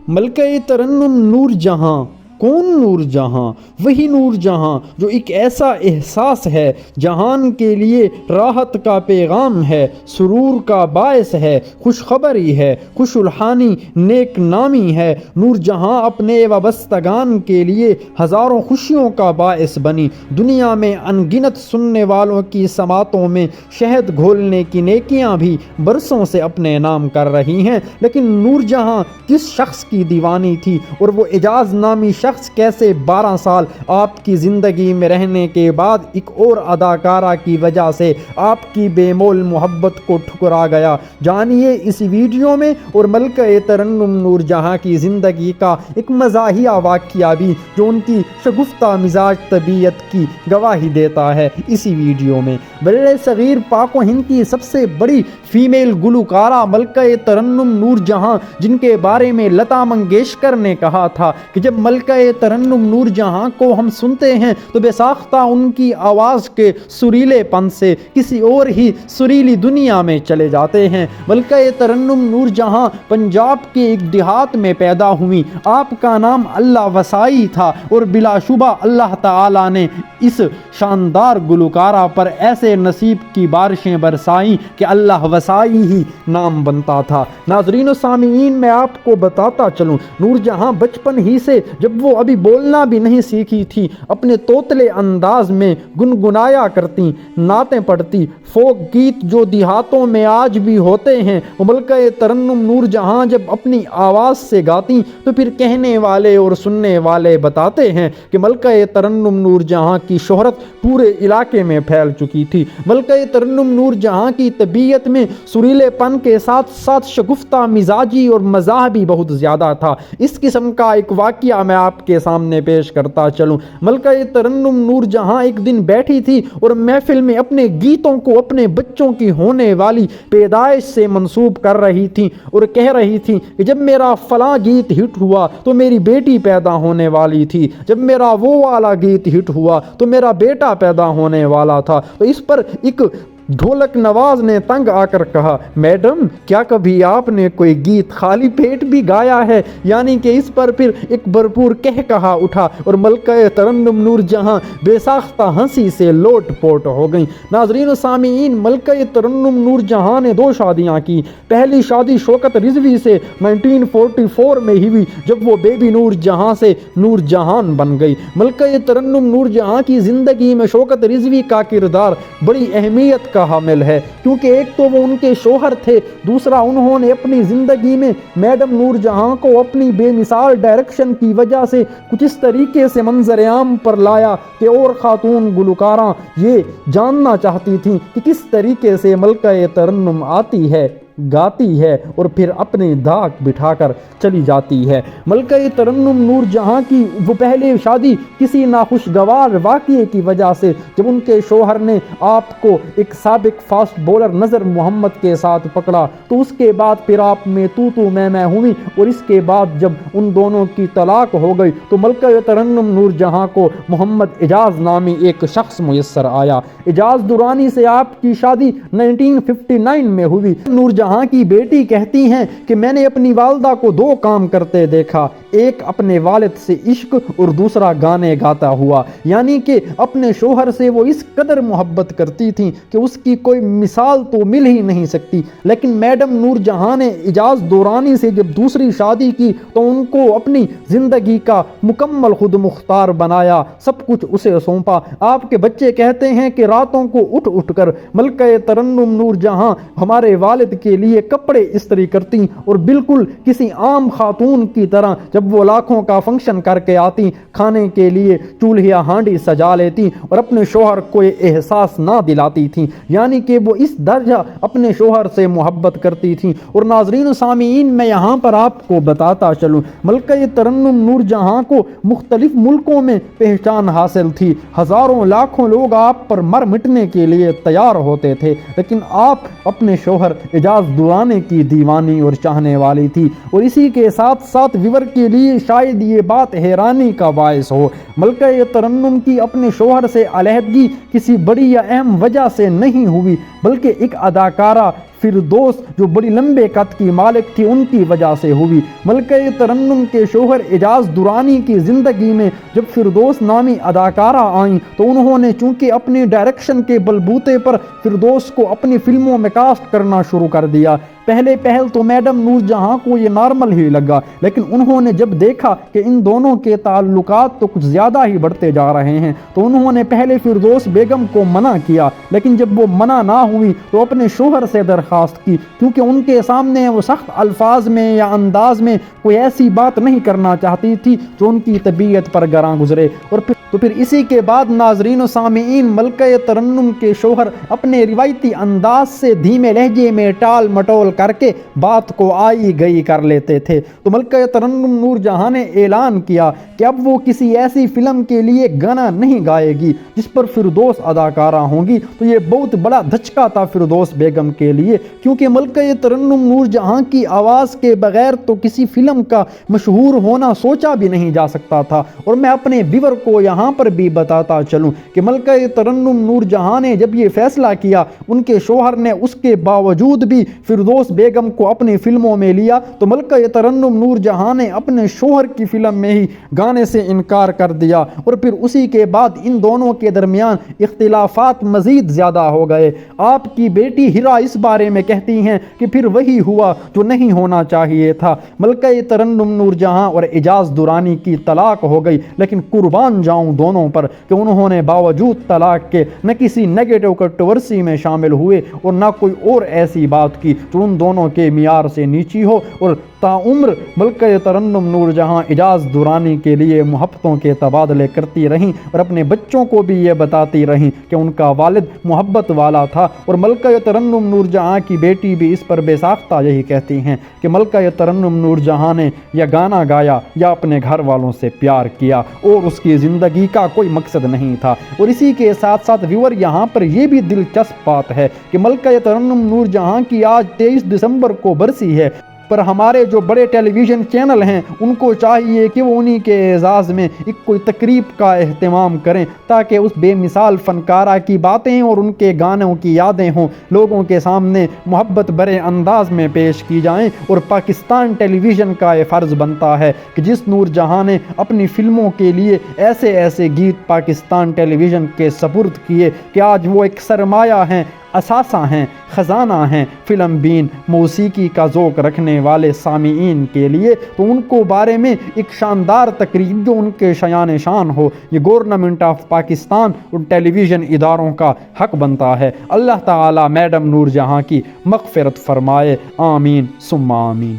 ملکہ ترنم نور جہاں، کون نور جہاں؟ وہی نور جہاں جو ایک ایسا احساس ہے، جہان کے لیے راحت کا پیغام ہے، سرور کا باعث ہے، خوشخبری ہے، خوش الحانی نیک نامی ہے۔ نور جہاں اپنے وابستگان کے لیے ہزاروں خوشیوں کا باعث بنی، دنیا میں ان گنت سننے والوں کی سماعتوں میں شہد گھولنے کی نیکیاں بھی برسوں سے اپنے نام کر رہی ہیں۔ لیکن نور جہاں کس شخص کی دیوانی تھی، اور وہ اعجاز نامی شخص کیسے 12 سال آپ کی زندگی میں رہنے کے بعد ایک اور اداکارہ کی وجہ سے آپ کی بے مول محبت کو ٹھکرا گیا؟ جانیے اس ویڈیو میں، اور ملکہ ترنم نور جہاں کی زندگی کا ایک مزاحیہ واقعہ بھی جو ان کی شگفتہ مزاج طبیعت کی گواہی دیتا ہے اسی ویڈیو میں۔ برِ صغیر پاک و ہند کی سب سے بڑی فیمیل گلوکارہ ملکہ ترنم نور جہاں، جن کے بارے میں لتا منگیشکر نے کہا تھا کہ جب ملکہ ترنم نور جہاں کو ہم سنتے ہیں تو بے ساختہ ان کی آواز کے سریلے پن سے کسی اور ہی سریلی دنیا میں چلے جاتے ہیں۔ ملکہ ترنم نور جہاں پنجاب کے ایک دیہات میں پیدا ہوئی۔ آپ کا نام اللہ وسائی تھا، اور بلا شبہ اللہ تعالی نے اس شاندار گلوکارہ پر ایسے نصیب کی بارشیں برسائیں کہ اللہ وسائی ہی نام بنتا تھا۔ ناظرین و سامعین، میں آپ کو بتاتا چلوں، نور جہاں بچپن ہی سے، جب وہ ابھی بولنا بھی نہیں سیکھی تھی، اپنے توتلے انداز میں گنگنایا کرتی، نعتیں پڑھتی، فوک گیت جو دیہاتوں میں آج بھی ہوتے ہیں۔ وہ ملکہ ترنم نور جہاں جب اپنی آواز سے گاتی تو پھر کہنے والے اور سننے والے بتاتے ہیں کہ ملکہ ترنم نور جہاں کی شہرت پورے علاقے میں پھیل چکی تھی۔ ملکہ ترنم نور جہاں کی طبیعت میں سریلے پن کے ساتھ ساتھ شگفتہ مزاجی اور مزاح بھی بہت زیادہ تھا۔ اس قسم کا ایک واقعہ میں آپ کے سامنے پیش کرتا چلوں۔ ملکہ ترنم نور جہاں ایک دن بیٹھی تھی اور محفل میں اپنے گیتوں کو اپنے بچوں کی ہونے والی پیدائش سے منسوب کر رہی تھی، اور کہہ رہی تھی کہ جب میرا فلاں گیت ہٹ ہوا تو میری بیٹی پیدا ہونے والی تھی، جب میرا وہ والا گیت ہٹ ہوا تو میرا بیٹا پیدا ہونے والا تھا۔ تو اس پر ایک ڈھولک نواز نے تنگ آ کر کہا، میڈم کیا کبھی آپ نے کوئی گیت خالی پیٹ بھی گایا ہے؟ یعنی کہ اس پر پھر ایک بھرپور کہا اٹھا، اور ملکہ ترنم نور جہاں بے ساختہ ہنسی سے لوٹ پوٹ ہو گئیں۔ ناظرین و سامعین، ملکہ ترنم نور جہاں نے 2 شادیاں کی۔ پہلی شادی شوکت رضوی سے 1944 میں ہی ہوئی، جب وہ بیبی نور جہاں سے نور جہان بن گئی۔ ملکہ ترنم نور جہاں کی زندگی میں شوکت رضوی کا کردار بڑی اہمیت کا حامل ہے، کیونکہ ایک تو وہ ان کے شوہر تھے، دوسرا انہوں نے اپنی زندگی میں میڈم نور جہاں کو اپنی بے مثال ڈائریکشن کی وجہ سے کچھ اس طریقے سے منظر عام پر لایا کہ اور خاتون گلوکاراں یہ جاننا چاہتی تھیں کہ کس طریقے سے ملکہ ترنم آتی ہے، گاتی ہے اور پھر اپنی دھاک بٹھا کر چلی جاتی ہے۔ ملکہ ترنم نور جہاں کی وہ پہلی شادی کسی ناخوشگوار واقعے کی وجہ سے، جب ان کے شوہر نے آپ کو ایک سابق فاسٹ بولر نذر محمد کے ساتھ پکڑا، تو اس کے بعد پھر آپ میں تو میں ہوئی، اور اس کے بعد جب ان دونوں کی طلاق ہو گئی تو ملکہ ترنم نور جہاں کو محمد اعجاز نامی ایک شخص میسر آیا۔ اعجاز درانی سے آپ کی شادی 1959 میں ہوئی۔ نور جہاں کی بیٹی کہتی ہیں کہ میں نے اپنی والدہ کو 2 کام کرتے دیکھا، ایک اپنے والد سے عشق اور دوسرا گانے گاتا ہوا۔ یعنی کہ اپنے شوہر سے وہ اس قدر محبت کرتی تھیں کہ اس کی کوئی مثال تو مل ہی نہیں سکتی۔ لیکن میڈم نور جہاں نے اعجاز دورانی سے جب دوسری شادی کی تو ان کو اپنی زندگی کا مکمل خود مختار بنایا، سب کچھ اسے سونپا۔ آپ کے بچے کہتے ہیں کہ راتوں کو اٹھ کر ملکہ ترنم نور جہاں ہمارے والد کے لیے کپڑے استری کرتی، اور بالکل کسی عام خاتون کی طرح جب وہ لاکھوں کا فنکشن کر کے آتی، کھانے کے لیے چولہا ہانڈی سجا لیتی اور اپنے شوہر کو یہ احساس نہ دلاتی تھیں، یعنی کہ وہ اس درجہ اپنے شوہر سے محبت کرتی تھیں۔ اور ناظرین و سامعین، میں یہاں پر آپ کو بتاتا چلوں، ملکہ ترنم نور جہاں کو مختلف ملکوں میں پہچان حاصل تھی، ہزاروں لاکھوں لوگ آپ پر مر مٹنے کے لیے تیار ہوتے تھے، لیکن آپ اپنے شوہر اعجاز درانے کی دیوانی اور چاہنے والی تھی۔ اور اسی کے ساتھ ساتھ ویور کے لیے شاید یہ بات حیرانی کا باعث ہو، ملکہ ترنم کی اپنے شوہر سے علیحدگی کسی بڑی یا اہم وجہ سے نہیں ہوئی، بلکہ ایک اداکارہ، فردوس جو بڑی لمبے قد کی مالک تھی ان کی وجہ سے ہوئی۔ ملکہ ترنم کے شوہر اعجاز درانی کی زندگی میں جب فردوس نامی اداکارہ آئیں تو انہوں نے چونکہ اپنی ڈائریکشن کے بلبوتے پر فردوس کو اپنی فلموں میں کاسٹ کرنا شروع کر دیا۔ پہلے پہل تو میڈم نور جہاں کو یہ نارمل ہی لگا، لیکن انہوں نے جب دیکھا کہ ان دونوں کے تعلقات تو کچھ زیادہ ہی بڑھتے جا رہے ہیں تو انہوں نے پہلے فردوس بیگم کو منع کیا، لیکن جب وہ منع نہ ہوئی تو اپنے شوہر سے درخواست کی، کیونکہ ان کے سامنے وہ سخت الفاظ میں یا انداز میں کوئی ایسی بات نہیں کرنا چاہتی تھی جو ان کی طبیعت پر گراں گزرے۔ اور پھر اسی کے بعد ناظرین و سامعین ملکہ ترنم کے شوہر اپنے روایتی انداز سے دھیمے لہجے میں ٹال مٹول کر کے بات کو آئی گئی کر لیتے تھے۔ تو ملکہ ترنم نور جہاں نے اعلان کیا کہ اب وہ کسی ایسی فلم کے لیے گانا نہیں گائے گی جس پر فردوس اداکارہ ہوں گی۔ تو یہ بہت بڑا دھچکا تھا فردوس بیگم کے لیے، کیونکہ ملکہ ترنم نور جہاں کی آواز کے بغیر تو کسی فلم کا مشہور ہونا سوچا بھی نہیں جا سکتا تھا۔ اور میں اپنے ویور کو یہاں پر بھی بتاتا چلوں کہ ملکہ ترنم نور جہاں نے جب یہ فیصلہ کیا، ان کے شوہر نے اس کے باوجود بھی فردوس بیگم کو اپنی فلموں میں لیا، تو ملکہ ترنم نور جہاں نے اپنے شوہر کی فلم میں ہی گانے سے انکار کر دیا، اور پھر اسی کے بعد ان دونوں کے درمیان اختلافات مزید زیادہ ہو گئے۔ آپ کی بیٹی ہیرا اس بارے میں کہتی ہیں کہ پھر وہی ہوا جو نہیں ہونا چاہیے تھا، ملکہ ترنم نور جہاں اور اعجاز درانی کی طلاق ہو گئی، لیکن قربان جاؤں دونوں پر کہ انہوں نے باوجود طلاق کے نہ کسی نیگیٹو کنٹروورسی میں شامل ہوئے اور نہ کوئی اور ایسی بات کی جو ان دونوں کے معیار سے نیچی ہو، اور تاعمر ملکہ ترنم نور جہاں اعجاز درانی کے لیے محبتوں کے تبادلے کرتی رہیں اور اپنے بچوں کو بھی یہ بتاتی رہیں کہ ان کا والد محبت والا تھا۔ اور ملکہ ترنم نور جہاں کی بیٹی بھی اس پر بے ساختہ یہی کہتی ہیں کہ ملکہ ترنم نور جہاں نے یا گانا گایا یا اپنے گھر والوں سے پیار کیا اور اس کی زندگی کا کوئی مقصد نہیں تھا۔ اور اسی کے ساتھ ساتھ ویور یہاں پر یہ بھی دلچسپ بات ہے کہ ملکہ ترنم نور جہاں کی آج 23 دسمبر کو برسی ہے، پر ہمارے جو بڑے ٹیلی ویژن چینل ہیں ان کو چاہیے کہ وہ انہی کے اعزاز میں ایک کوئی تقریب کا اہتمام کریں تاکہ اس بے مثال فنکارہ کی باتیں اور ان کے گانوں کی یادیں ہوں لوگوں کے سامنے محبت بھرے انداز میں پیش کی جائیں۔ اور پاکستان ٹیلی ویژن کا یہ فرض بنتا ہے کہ جس نور جہاں نے اپنی فلموں کے لیے ایسے ایسے گیت پاکستان ٹیلی ویژن کے سپرد کیے کہ آج وہ ایک سرمایہ ہیں، اثاثہ ہیں، خزانہ ہیں فلم بین موسیقی کا ذوق رکھنے والے سامعین کے لیے، تو ان کو بارے میں ایک شاندار تقریب جو ان کے شایان شان ہو، یہ گورنمنٹ آف پاکستان اور ٹیلی ویژن اداروں کا حق بنتا ہے۔ اللہ تعالی میڈم نور جہاں کی مغفرت فرمائے، آمین ثم آمین۔